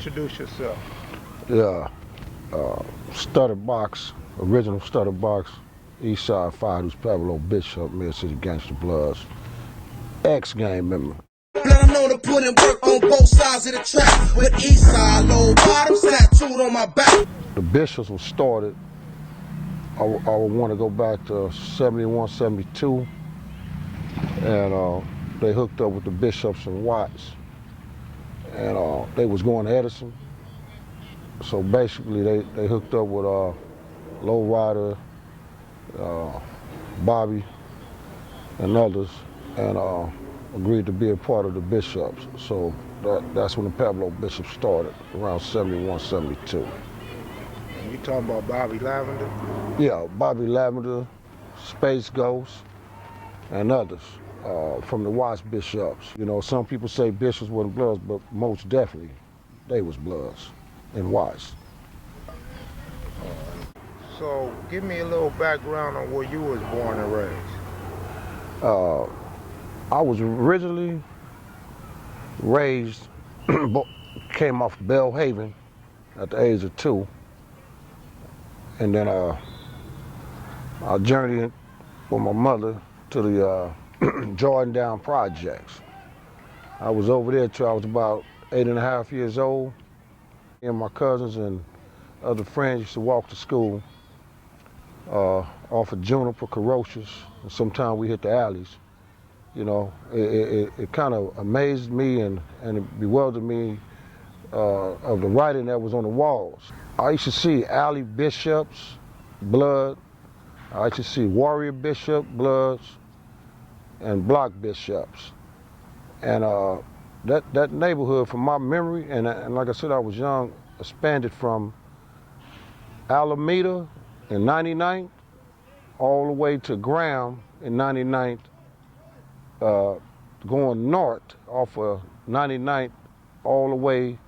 introduce yourself. Yeah, Studderbox, original Studderbox, Eastside Fighters, Pueblo Bishop, Mid-City Gangster Bloods, ex-gang member. Let them know to put in work on both sides of the track. With Eastside, low bottoms, tattooed on my back. The Bishops was started, I would want to go back to 71, 72, and they hooked up with the Bishops and Watts, and they was going to Edison. So basically they hooked up with Lowrider, Bobby, and others, and agreed to be a part of the Bishops. So that's when the Pueblo Bishops started, around 71, 72. And you talking about Bobby Lavender? Yeah, Bobby Lavender, Space Ghost, and others from the Watts Bishops. You know, some people say Bishops wasn't Bloods, but most definitely they was Bloods in Watts. So give me a little background on where you was born and raised. I was originally raised, came off Belhaven at the age of 2. And then I journeyed with my mother to the Jordan Down projects. I was over there till I was about 8.5 years old. And my cousins and other friends used to walk to school off of Juniper, Carocious, and sometimes we hit the alleys. You know, it kind of amazed me and it bewildered me of the writing that was on the walls. I used to see alley bishops, blood. I used to see warrior bishop, bloods, and block bishops. And that neighborhood, from my memory, and like I said, I was young, expanded from Alameda in 99th all the way to Graham in 99th, going north off of 99th all the way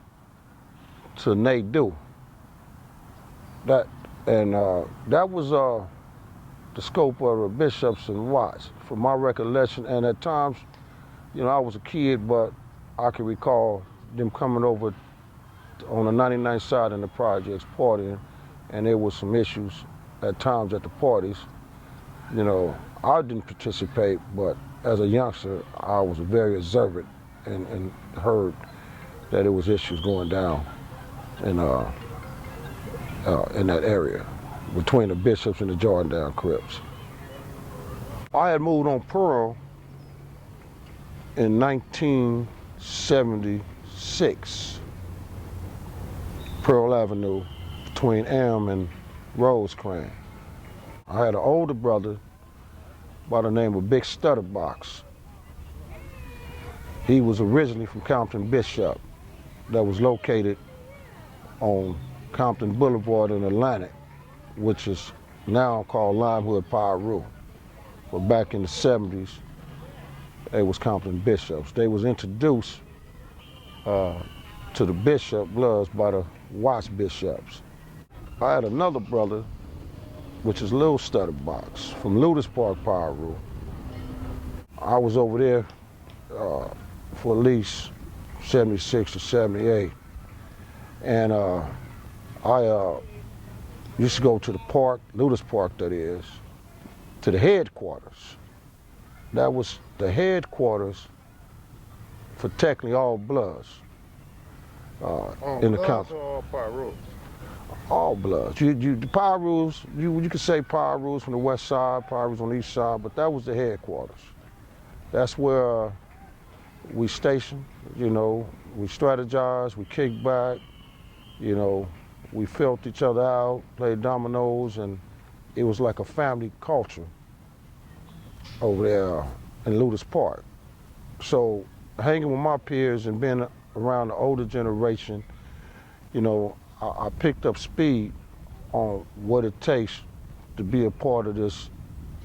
to Nadeau. That was the scope of the Bishops and Watts, from my recollection. And at times, you know, I was a kid, but I can recall them coming over on the 99th side in the projects partying, and there was some issues at times at the parties. You know, I didn't participate, but as a youngster, I was very observant and heard that there was issues going down in that area between the Bishops and the Jordan Down Crips. I had moved on Pearl in 1976, Pearl Avenue, between Elm and Rosecrans. I had an older brother by the name of Big Studderbox. He was originally from Compton Bishop, that was located on Compton Boulevard in Atlantic, which is now called Limehood Piru. But back in the 70s, it was Compton Bishops. They was introduced to the Bishop Bloods by the Watts Bishops. I had another brother, which is Lil Studderbox, from Ludus Park, Piru. I was over there for at least 76 to 78. And I used to go to the park, Ludus Park that is, to the headquarters. That was the headquarters for technically all Bloods in the county. All Pyrus? All Bloods. The Pyrus, you could say Pyrus from the west side, Pyrus on the east side, but that was the headquarters. That's where we stationed, you know, we strategized, we kicked back, you know, we felt each other out, played dominoes, and it was like a family culture over there in Ludus Park. So hanging with my peers and being around the older generation, you know, I picked up speed on what it takes to be a part of this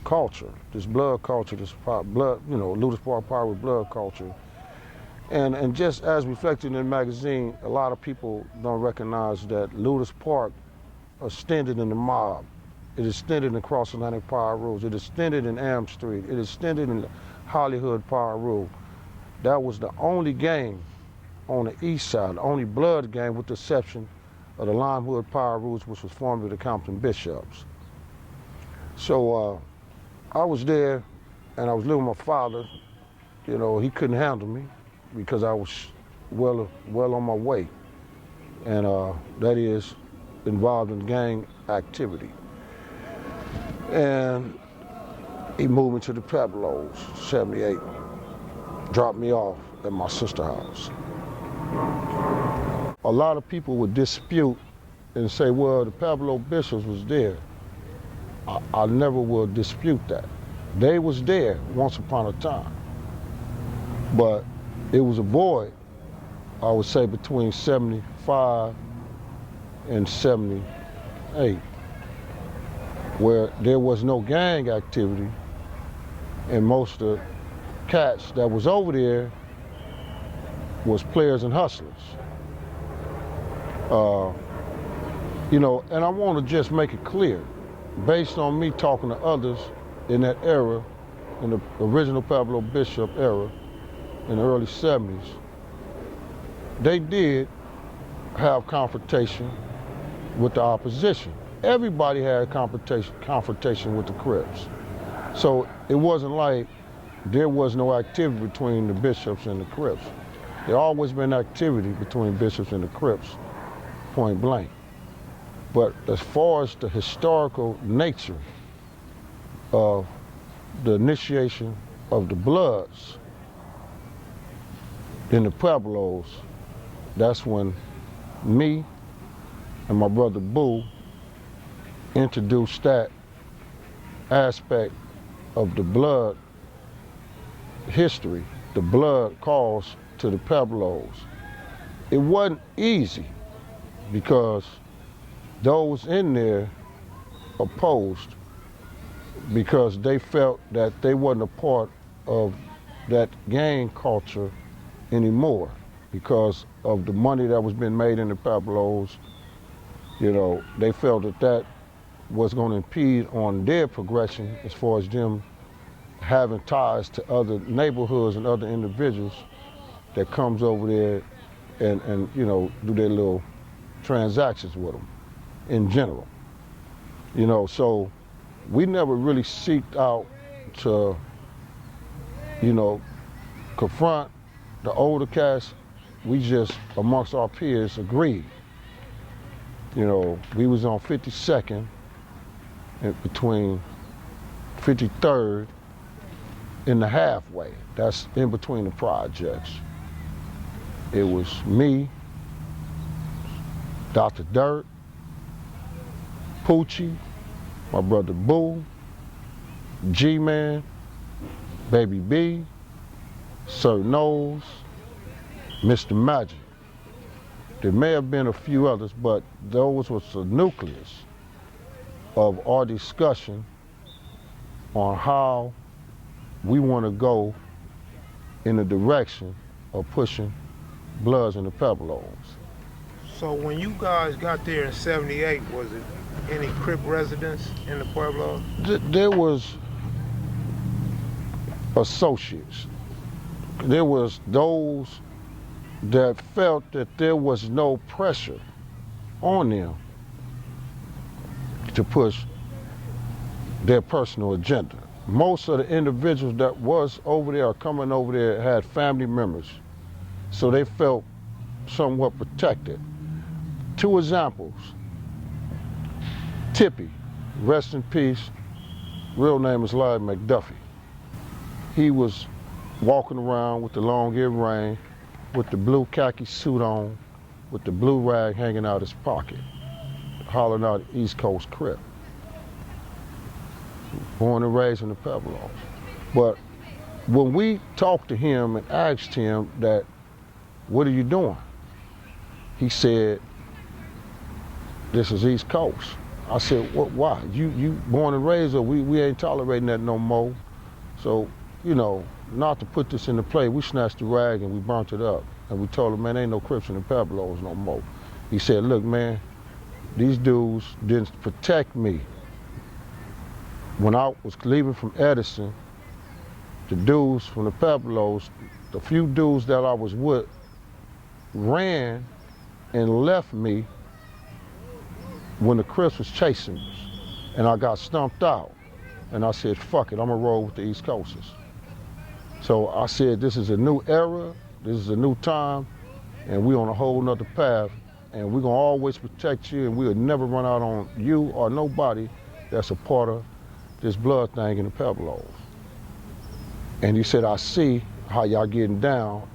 culture, this blood culture, this blood, you know, Ludus Park Power with blood culture. And just as reflected in the magazine, a lot of people don't recognize that Ludus Park extended in the mob. It extended across Atlantic Piru. It extended in Elm Street. It extended in Hollywood Piru. That was the only gang on the east side, the only blood gang with the exception of the Lime Hood Power Rules, which was formerly the Compton Bishops. So I was there and I was living with my father. You know, he couldn't handle me because I was well on my way. And that is involved in gang activity. And he moved me to the Pueblos, 78, dropped me off at my sister's house. A lot of people would dispute and say, well, the Pueblo Bishops was there. I never will dispute that. They was there once upon a time. But it was a void, I would say, between 75 and 78, where there was no gang activity, and most of the cats that was over there was players and hustlers. You know, and I want to just make it clear, based on me talking to others in that era, in the original Pueblo Bishop era, in the early 70s, they did have confrontation with the opposition. Everybody had confrontation with the Crips. So it wasn't like there was no activity between the Bishops and the Crips. There always been activity between Bishops and the Crips, point blank. But as far as the historical nature of the initiation of the Bloods in the Pueblos, that's when me and my brother Boo introduced that aspect of the blood history, the blood calls to the Pueblos. It wasn't easy because those in there opposed because they felt that they wasn't a part of that gang culture anymore because of the money that was being made in the Pueblos. You know, they felt that that was going to impede on their progression as far as them having ties to other neighborhoods and other individuals that comes over there and you know, do their little transactions with them in general. You know, so we never really seeked out to, you know, confront the older cats. We just, amongst our peers, agreed. You know, we was on 52nd and between 53rd in the halfway. That's in between the projects. It was me, Dr. Dirt, Poochie, my brother Boo, G-Man, Baby B, Sir Nose, Mr. Magic. There may have been a few others, but those was the nucleus of our discussion on how we want to go in the direction of pushing Bloods in the Pueblos. So when you guys got there in 78, was it any Crip residents in the Pueblos? There was associates. There was those that felt that there was no pressure on them to push their personal agenda. Most of the individuals that was over there or coming over there had family members, so they felt somewhat protected. Two examples. Tippy, rest in peace, real name is Larry McDuffie. He was walking around with the long ear ring, with the blue khaki suit on, with the blue rag hanging out his pocket, hollering out East Coast Crip. Born and raised in the Pueblos. But when we talked to him and asked him that, what are you doing? He said, this is East Coast. I said, what, why? You born and raised, or we ain't tolerating that no more. So, you know, not to put this into play, we snatched the rag and we burnt it up. And we told him, man, ain't no Crips in the Pueblos no more. He said, look, man, these dudes didn't protect me. When I was leaving from Edison, the dudes from the Pueblos, the few dudes that I was with, ran and left me when the Crips was chasing us. And I got stumped out. And I said, fuck it, I'm gonna roll with the East Coasters. So I said, this is a new era, this is a new time, and we on a whole nother path, and we're gonna always protect you, and we'll never run out on you or nobody that's a part of this blood thing in the Pueblos. And he said, I see how y'all getting down,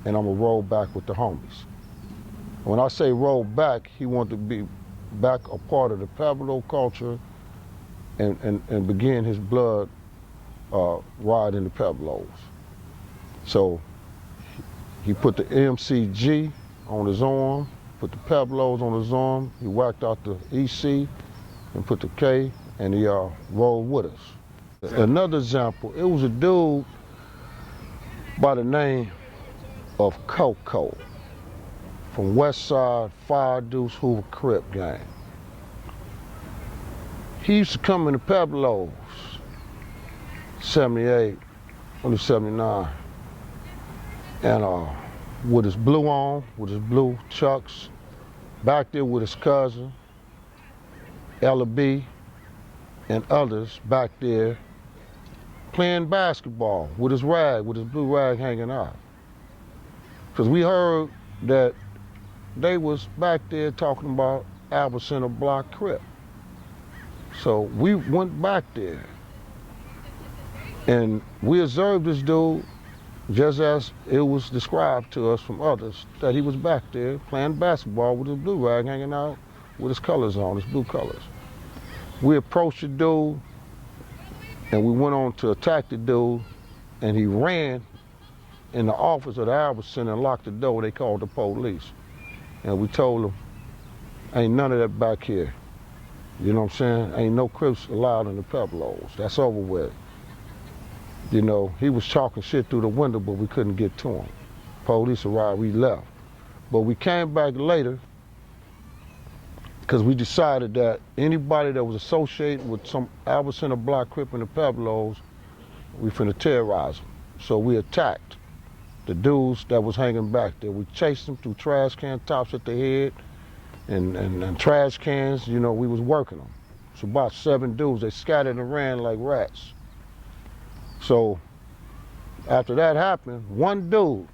and I'm gonna roll back with the homies. When I say roll back, he wanted to be back a part of the Pueblo culture and begin his blood ride in the Pueblos. So he put the MCG on his arm, put the Pueblos on his arm, he whacked out the EC and put the K, and he rolled with us. Another example, it was a dude by the name of Coco from West Side Fire Deuce Hoover Crip gang. He used to come in the Pueblos, 78, only 79, and with his blue on, with his blue chucks, back there with his cousin, Ella B, and others back there playing basketball with his rag, with his blue rag hanging out. Because we heard that they was back there talking about Albert Center Block Crip. So we went back there and we observed this dude just as it was described to us from others, that he was back there playing basketball with his blue rag hanging out with his colors on, his blue colors. We approached the dude and we went on to attack the dude, and he ran in the office of the Albert Center and locked the door. They called the police. And we told him, ain't none of that back here. You know what I'm saying? Ain't no Crips allowed in the Pueblos. That's over with. You know, he was talking shit through the window, but we couldn't get to him. Police arrived, we left. But we came back later because we decided that anybody that was associated with some Albert Center Block Crip in the Pueblos, we finna terrorize them. So we attacked the dudes that was hanging back there. We chased them through trash can tops at the head and trash cans, you know, we was working them. It's about 7 dudes, they scattered and ran like rats. So after that happened, one dude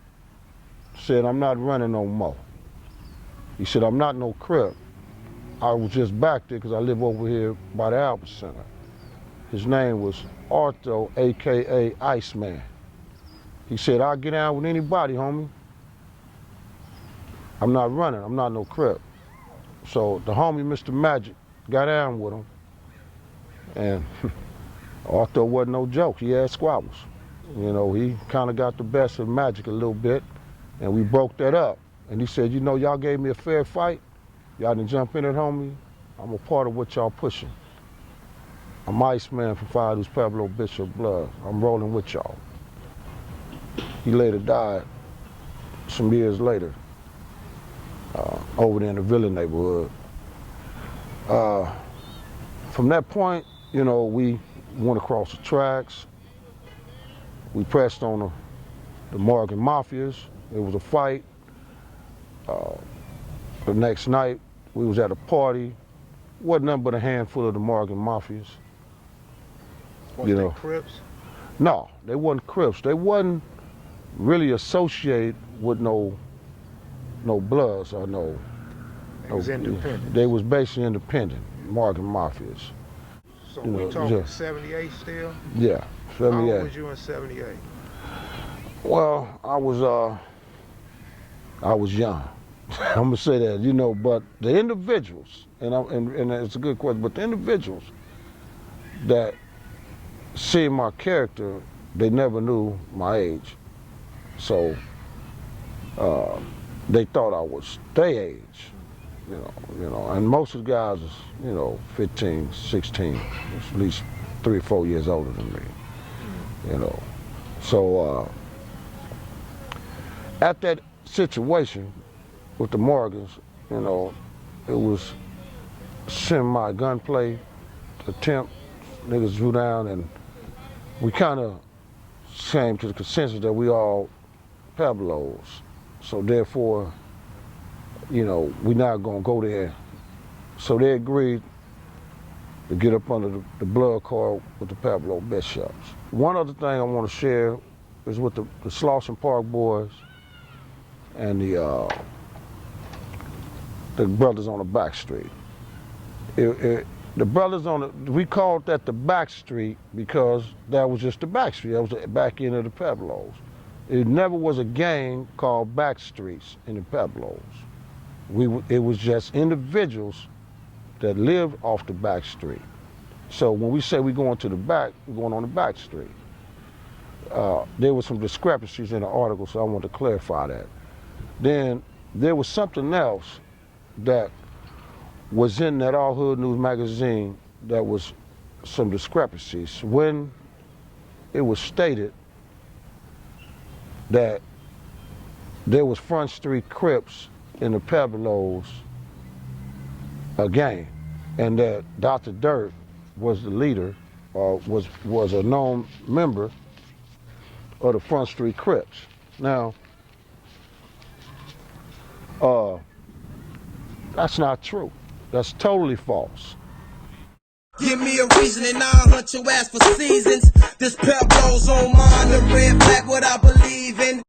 said, I'm not running no more. He said, I'm not no Crip. I was just back there because I live over here by the Albert Center. His name was Arthur, AKA Iceman. He said, I'll get down with anybody, homie. I'm not running, I'm not no Crip. So the homie, Mr. Magic, got down with him. And Arthur wasn't no joke, he had squabbles. You know, he kind of got the best of Magic a little bit, and we broke that up. And he said, you know, y'all gave me a fair fight. Y'all didn't jump in it, homie. I'm a part of what y'all pushing. I'm Iceman from Fire Deuce Pueblo Bishop Blood. I'm rolling with y'all. He later died some years later over there in the Villa neighborhood. From that point, you know, we went across the tracks. We pressed on the Morgan Mafias. It was a fight. The next night, we was at a party. Wasn't nothing but a handful of the Morgan Mafias. Was you they know, Crips? No, they wasn't Crips. They wasn't really associated with no Bloods or no. They was independent. They was basically independent, Morgan Mafias. So you we know, talking yeah. 78 still? Yeah, 78. How old was you in 78? Well, I was young. I'm gonna say that, you know, but the individuals, and it's a good question, but the individuals that see my character, they never knew my age. So they thought I was their age, you know, and most of the guys is, you know, 15, 16, at least 3 or 4 years older than me, you know. So at that situation with the Morgans, you know, it was semi-gunplay attempt. Niggas drew down, and we kind of came to the consensus that we all Pueblos. So therefore, you know, we're not gonna go there. So they agreed to get up under the blood card with the Pueblo Bishops. One other thing I want to share is with the Slauson Park boys and the brothers on the back street. The brothers on the, we called that the back street because that was just the back street. That was the back end of the Pueblos. It never was a gang called back streets in the Pueblos. It was just individuals that lived off the back street. So when we say we're going to the back, we're going on the back street. There was some discrepancies in the article, so I want to clarify that. Then there was something else that was in that All Hood News magazine that was some discrepancies. When it was stated that there was Front Street Crips in the Pueblos, a gang, and that Dr. Dirt was the leader, was a known member of the Front Street Crips. Now, that's not true. That's totally false. Give me a reason and I'll hunt your ass for seasons. This Pueblo's on mine, the red flag, what I believe in.